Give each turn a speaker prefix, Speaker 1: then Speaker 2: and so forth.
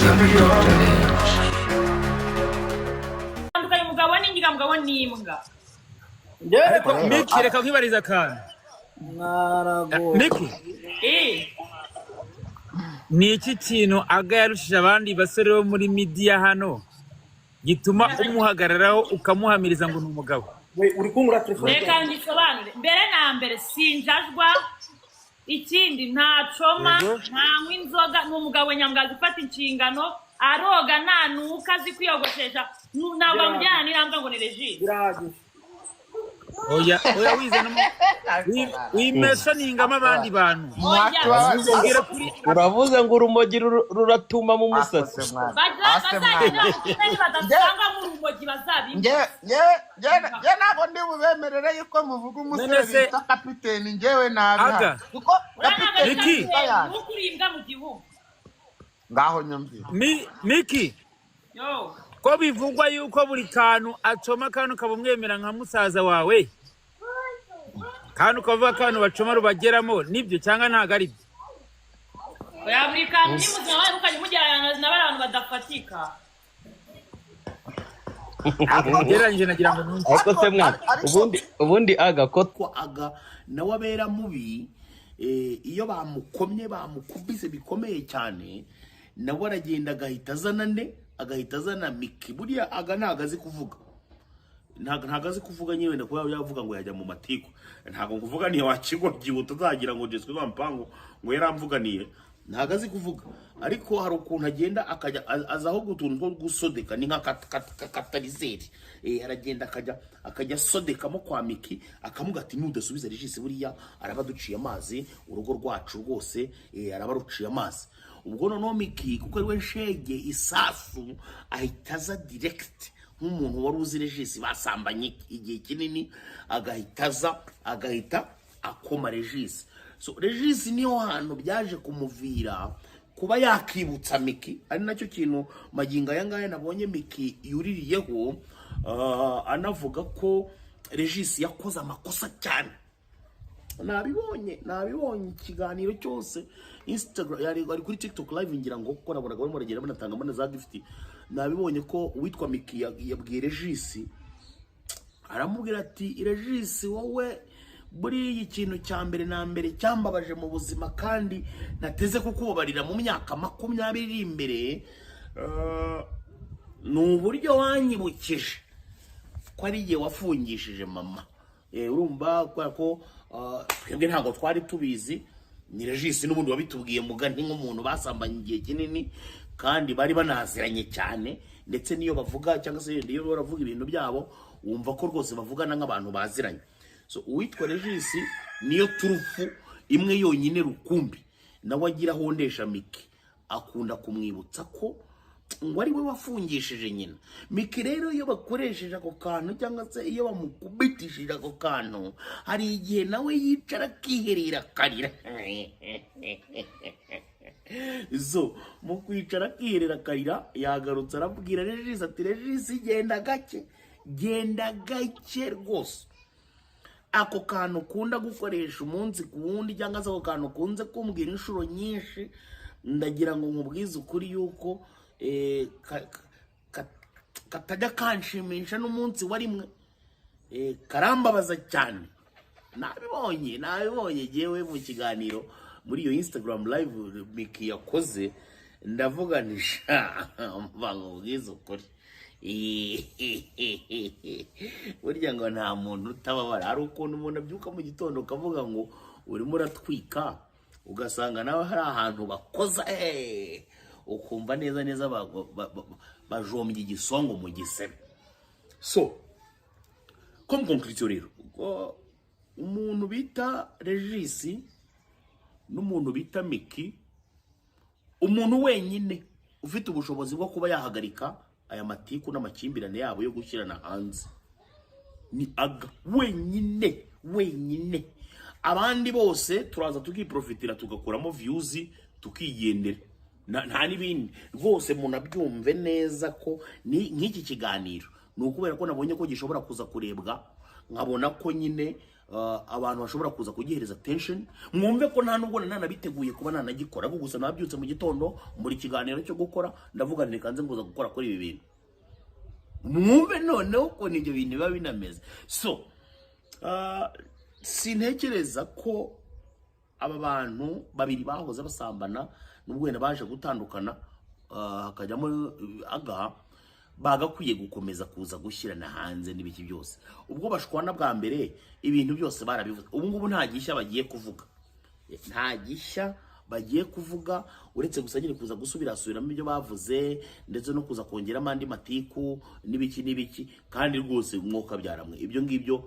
Speaker 1: Yummy Dr. Range.
Speaker 2: Tandukanye umugabo n'ingiga mugabo n'imbwa.
Speaker 3: Ariko Miki reka kwibariza akantu. Miki. Ni iki kintu aga yarushije abandi basore bo muri media hano gituma umuhagararaho ukamuhamiriza ngo n'umugabo?
Speaker 4: We uri kungura telefone.
Speaker 2: Reka ndisobanure. Mbere na mbere sinjajwa ikindi nta coma nta inzoga n'umugabo nyamgazi ufata inshingano aroga nanuka zikwiyogoshesha ntabwo mujyana n'irambwa ngo ni Regine.
Speaker 3: Oya wizana wimesha ningama abandi bantu.
Speaker 5: Uravuze ngo urumogi ruratuma mu musatsi.
Speaker 6: Nge nabo ndi bubemerere yuko muvuga umusore bita kapiteni ngewe nabi kuko
Speaker 3: Miki
Speaker 2: ukurimbwa mu gihugu
Speaker 6: ngaho nyumvira
Speaker 3: Miki
Speaker 2: yo
Speaker 3: ko bivugwa yuko buri kantu acoma kantu kabumwemera nka musaza wawe kantu kavuga kantu bacoma rubageramo nibyo cyangwa ntago ari byo?
Speaker 2: oya buri kantu ni muzima wawe ukanye mujyana n'abantu badafatika.
Speaker 3: Geranje nagira ngo nunze
Speaker 5: Ariko se mwana ubundi aga ko
Speaker 7: aga nawe abera mubi iyo bamukomye bamukubise bikomeye cyane nawe aragenda agahita azana agahita azana Miki. Buriya aga ntago azi kuvuga, ntago azi kuvuga nyewe nda kuba yavuga ngo yajya mu matiko. Ntago kuvuga niye wakigwa gihuta zagira ngo jeswe bampango ngo yaramvuganiye, ntago azi kuvuga. Ariko hari ukuntu agenda akajya azaho gutuntu two gusodeka ni nka katalizeri aragenda akajya sodekamo kwa Miki akamuga ati nudasubiza Regis buriya araba duciye amazi urugo rwacu rwose araba ruciye amazi. Ubwo noneho Miki kuko ari we shege isasu ahitaza direct nk'umuntu wari uzi Regis basambanye igihe kinini agahita akoma Regis. So Regis niyo hantu byaje kumuvira kuba yakibutsa Miki, ari nacyo kintu maginga yangaya nabonye Miki yuririyeho anavuga ko Regis yakoze amakosa cyane. Nabibonye ikiganiro cyose Instagram yari kuri TikTok live ngira ngo ko nabonaga barimo baragera banatanga mbona za gift. Nabibonye ko uwitwa Miki yabwiye Regis aramubwira ati Regis wowe buri ikintu cya mbere na mbere cyambabaje mu buzima kandi nateze kukubabarira mu myaka 20 iri imbere n'uburyo wanyibukije ko ari igihe wafungishije mama. Urumva ko twebwe ntago twari tubizi, ni Regis n'ubundi wabitubwiye mugani nk'umuntu basambanye igihe kinini kandi bari banaziranye cyane, ndetse niyo bavuga cyangwa se niyo baravuga ibintu byabo wumva ko rwose bavugana nk'abantu baziranye. So uwitwa Regis niyo turufu imwe yonyine rukumbi nawe agira hondesha Miki akunda kumwibutsa ko ngo ari we wafungishije nyina. Miki rero iyo bakoresheje ako kantu cyangwa se iyo bamukubitishije ako kantu hari igihe nawe yicara akiherera akarira. So mu kwicara akiherera akarira yagarutse arabwira Regis ati Regis genda gake rwose. Ako kantu kunda gukoresha umunsi ku wundi cyangwa se ako kantu kunze kumbwira inshuro nyinshi ndagira ngo nkubwize ukuri yuko katajya kanshimisha n'umunsi warimwe karambabaza cyane. Nabibonye jewe mu kiganiro muri iyo Instagram live Miki yakoze ndavuga nisha mvango ubwize ukuri. Burya ngo nta muntu utababara. Hari ukuntu umuntu abyuka mu gitondo ukavuga ngo urimo uratwika ugasanga nawe hari ahantu bakoza ukumva neza bajombye igisongo mu gisebe. So comme conclusion rero umuntu bita Regis n'umuntu bita Miki, umuntu wenyine ufite ubushobozi bwo kuba yahagarika aya matiku n'amakimbirane yabo yo gushyirana hanze ni aga wenyine. Abandi bose turaza tukiprofitira tugakuramo views tukigendera nta nibindi rwose. Munabyumve neza ko ni nk'iki kiganiro ni ukubera ko nabonye ko gishobora kuza kurebwa nkabona ko nyine abantu bashobora kuza kugihereza attention. Mwumve ko nta nubwo nanabiteguye kuba nanagikora, ahubwo gusa nabyutse mu gitondo muri kiganiro cyo gukora ndavuga nti kanze nguza gukora kuri ibi bintu. Mwumve noneho ko nibyo bintu biba binameze. So sintekereza ko aba bantu babiri bahoze basambana nubwo wenda baje gutandukana hakajyamo Aga bagakwiye gukomeza kuza gushyirana hanze n'ibiki byose. Ubwo bashwana bwa mbere ibintu byose barabivuze. Ubu ngubu nta gishya bagiye kuvuga, nta gishya bagiye kuvuga uretse gusa nyine kuza gusubiramo ibyo bavuze ndetse no kuza kongeramo andi matiku n'ibiki kandi rwose umwuka byaramwe ibyo ngibyo.